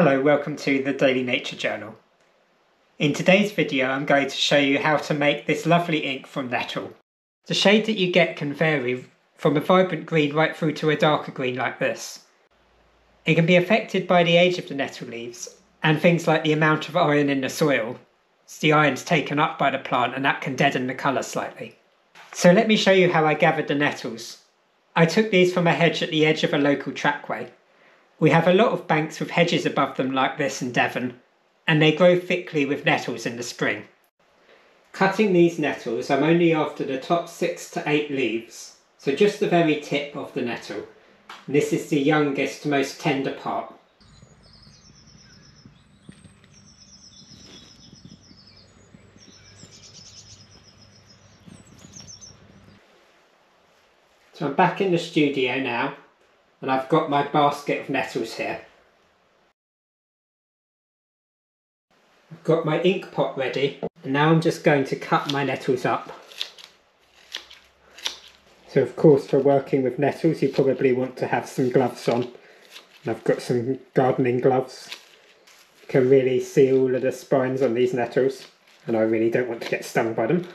Hello, welcome to the Daily Nature Journal. In today's video I'm going to show you how to make this lovely ink from Nettle. The shade that you get can vary from a vibrant green right through to a darker green like this. It can be affected by the age of the nettle leaves and things like the amount of iron in the soil. So the iron's taken up by the plant and that can deaden the colour slightly. So let me show you how I gathered the nettles. I took these from a hedge at the edge of a local trackway. We have a lot of banks with hedges above them like this in Devon, and they grow thickly with nettles in the spring. Cutting these nettles, I'm only after the top 6 to 8 leaves, so just the very tip of the nettle. And this is the youngest, most tender part. So I'm back in the studio now, and I've got my basket of nettles here. I've got my ink pot ready, and now I'm just going to cut my nettles up. So of course, for working with nettles you probably want to have some gloves on. And I've got some gardening gloves. You can really see all of the spines on these nettles, and I really don't want to get stung by them.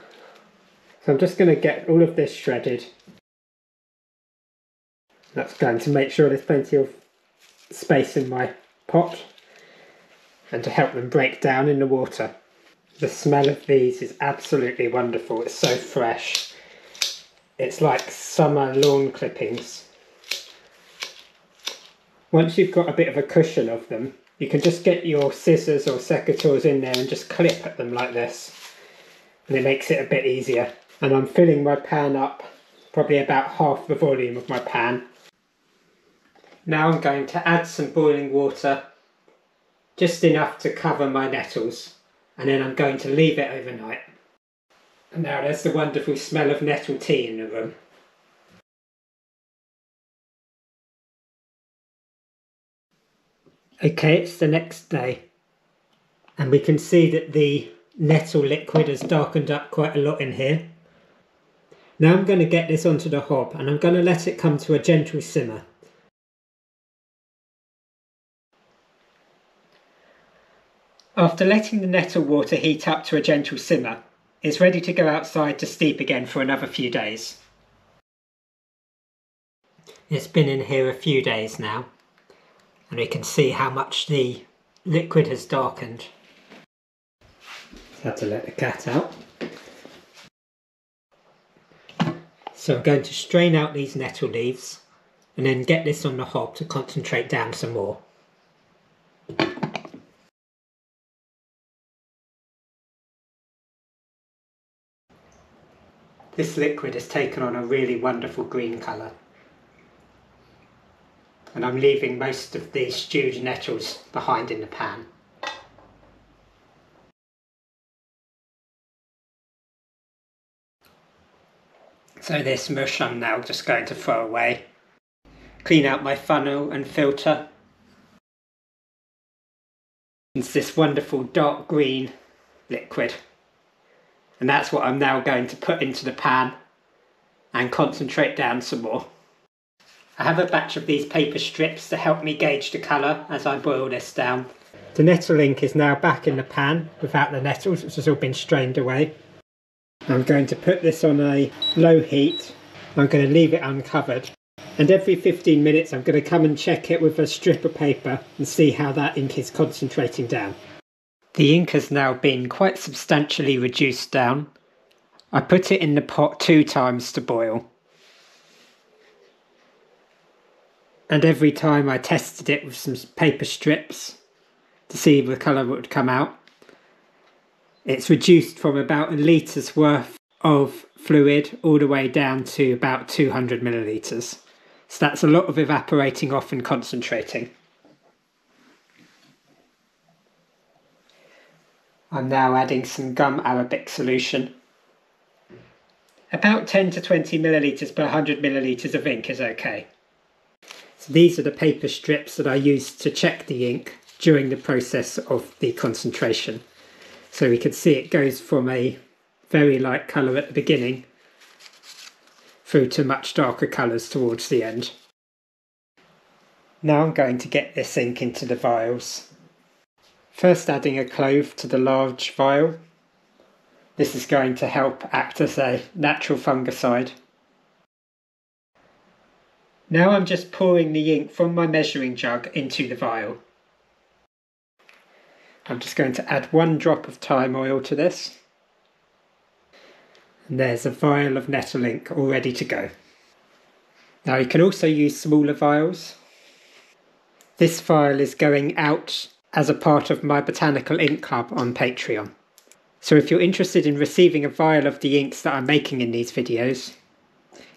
So I'm just going to get all of this shredded. That's going to make sure there's plenty of space in my pot and to help them break down in the water. The smell of these is absolutely wonderful. It's so fresh. It's like summer lawn clippings. Once you've got a bit of a cushion of them, you can just get your scissors or secateurs in there and just clip at them like this. And it makes it a bit easier. And I'm filling my pan up, probably about half the volume of my pan. Now I'm going to add some boiling water, just enough to cover my nettles, and then I'm going to leave it overnight. And now there's the wonderful smell of nettle tea in the room. Okay, it's the next day, and we can see that the nettle liquid has darkened up quite a lot in here. Now I'm going to get this onto the hob, and I'm going to let it come to a gentle simmer. After letting the nettle water heat up to a gentle simmer, it's ready to go outside to steep again for another few days. It's been in here a few days now, and we can see how much the liquid has darkened. Had to let the cat out. So I'm going to strain out these nettle leaves and then get this on the hob to concentrate down some more. This liquid has taken on a really wonderful green colour, and I'm leaving most of these stewed nettles behind in the pan. So this mush I'm now just going to throw away. Clean out my funnel and filter. It's this wonderful dark green liquid. And that's what I'm now going to put into the pan and concentrate down some more. I have a batch of these paper strips to help me gauge the colour as I boil this down. The nettle ink is now back in the pan without the nettles, which has all been strained away. I'm going to put this on a low heat. I'm going to leave it uncovered, and every 15 minutes I'm going to come and check it with a strip of paper and see how that ink is concentrating down. The ink has now been quite substantially reduced down. I put it in the pot 2 times to boil. And every time I tested it with some paper strips to see the colour would come out. It's reduced from about a litres worth of fluid all the way down to about 200 millilitres. So that's a lot of evaporating off and concentrating. I'm now adding some gum arabic solution. About 10 to 20 millilitres per 100 millilitres of ink is okay. So these are the paper strips that I used to check the ink during the process of the concentration. So we can see it goes from a very light colour at the beginning through to much darker colours towards the end. Now I'm going to get this ink into the vials. First adding a clove to the large vial. This is going to help act as a natural fungicide. Now I'm just pouring the ink from my measuring jug into the vial. I'm just going to add 1 drop of thyme oil to this. And there's a vial of nettle ink all ready to go. Now you can also use smaller vials. This vial is going out as a part of my Botanical Ink Club on Patreon. So if you're interested in receiving a vial of the inks that I'm making in these videos,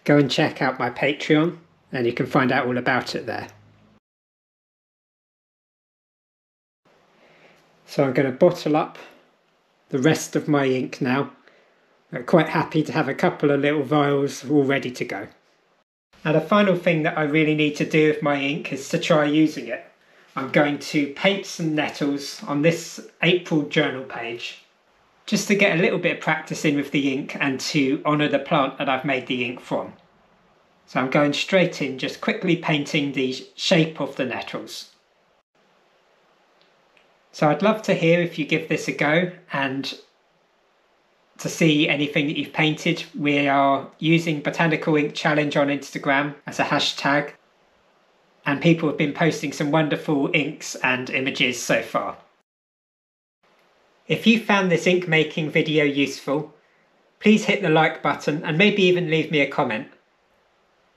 go and check out my Patreon and you can find out all about it there. So I'm going to bottle up the rest of my ink now. I'm quite happy to have a couple of little vials all ready to go. Now the final thing that I really need to do with my ink is to try using it. I'm going to paint some nettles on this April journal page, just to get a little bit of practice in with the ink and to honour the plant that I've made the ink from. So I'm going straight in, just quickly painting the shape of the nettles. So I'd love to hear if you give this a go and to see anything that you've painted. We are using Botanical Ink Challenge on Instagram as a hashtag, and people have been posting some wonderful inks and images so far. If you found this ink making video useful, please hit the like button and maybe even leave me a comment.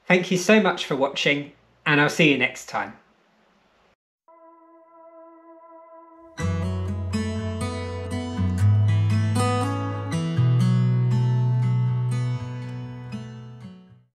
Thank you so much for watching, and I'll see you next time.